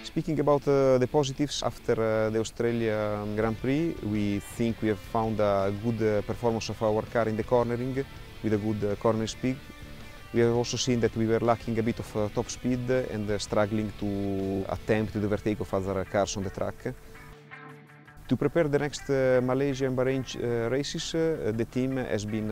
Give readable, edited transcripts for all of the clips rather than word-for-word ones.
Speaking about the positives, after the Australia Grand Prix, we think we have found a good performance of our car in the cornering with a good corner speed. We have also seen that we were lacking a bit of top speed and struggling to attempt the overtake of other cars on the track. To prepare the next Malaysia and Bahrain races, the team has been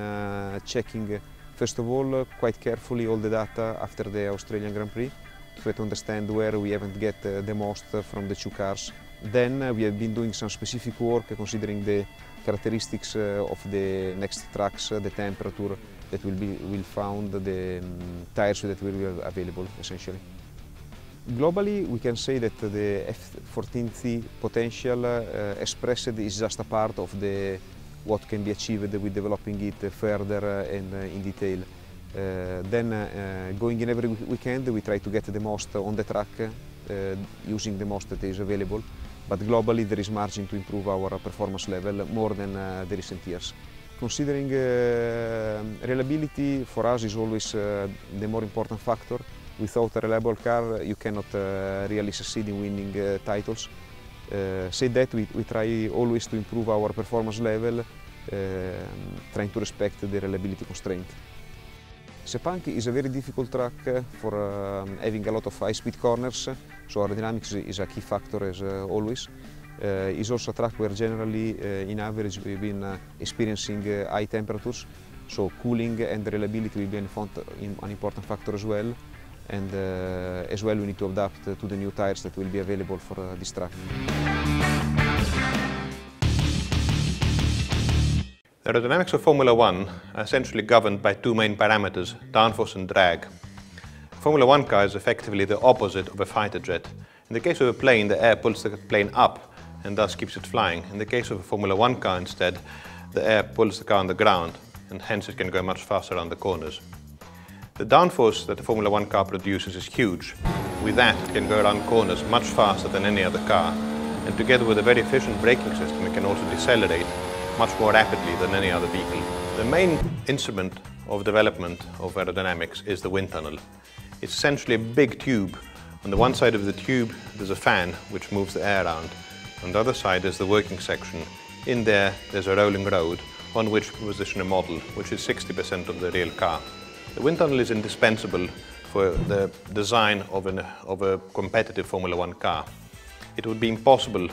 checking, first of all, quite carefully all the data after the Australian Grand Prix, to try to understand where we haven't get the most from the two cars. Then we have been doing some specific work considering the characteristics of the next tracks, the temperature that will found, the tires that will be available, essentially. Globally, we can say that the F14C potential expressed is just a part of what can be achieved with developing it further and in detail. Going in every weekend, we try to get the most on the track, using the most that is available. But globally, there is margin to improve our performance level more than the recent years. Considering reliability, for us is always the more important factor. Without a reliable car, you cannot really succeed in winning titles. Said that, we try always to improve our performance level, trying to respect the reliability constraint. Sepang is a very difficult track for having a lot of high-speed corners, so aerodynamics is a key factor as always. It's also a track where generally, in average, we've been experiencing high temperatures, so cooling and reliability will be an important factor as well. And as well, we need to adapt to the new tires that will be available for this track. The aerodynamics of Formula One are essentially governed by two main parameters, downforce and drag. A Formula One car is effectively the opposite of a fighter jet. In the case of a plane, the air pulls the plane up and thus keeps it flying. In the case of a Formula One car instead, the air pulls the car on the ground and hence it can go much faster around the corners. The downforce that the Formula One car produces is huge. With that, it can go around corners much faster than any other car. And together with a very efficient braking system, it can also decelerate much more rapidly than any other vehicle. The main instrument of development of aerodynamics is the wind tunnel. It's essentially a big tube. On the one side of the tube, there's a fan which moves the air around. On the other side is the working section. In there, there's a rolling road on which we position a model, which is 60% of the real car. The wind tunnel is indispensable for the design of a competitive Formula One car. It would be impossible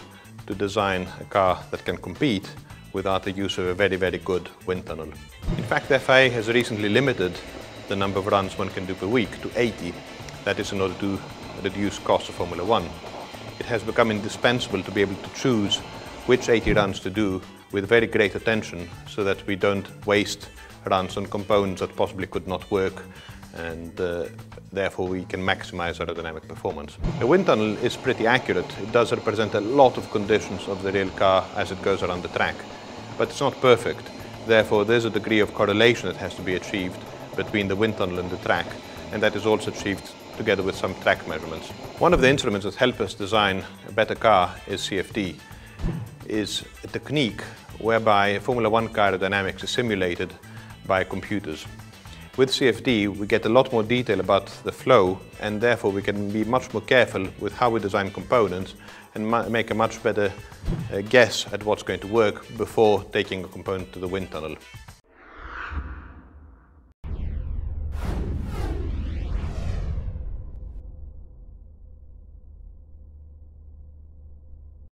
to design a car that can compete without the use of a very, very good wind tunnel. In fact, the FIA has recently limited the number of runs one can do per week to 80. That is in order to reduce costs of Formula One. It has become indispensable to be able to choose which 80 runs to do with very great attention so that we don't waste runs on components that possibly could not work, and therefore we can maximize aerodynamic performance. The wind tunnel is pretty accurate. It does represent a lot of conditions of the real car as it goes around the track, but it's not perfect. Therefore, there's a degree of correlation that has to be achieved between the wind tunnel and the track, and that is also achieved together with some track measurements. One of the instruments that help us design a better car is CFD. Is a technique whereby Formula One car aerodynamics is simulated by computers. With CFD, we get a lot more detail about the flow, and therefore we can be much more careful with how we design components and make a much better guess at what's going to work before taking a component to the wind tunnel.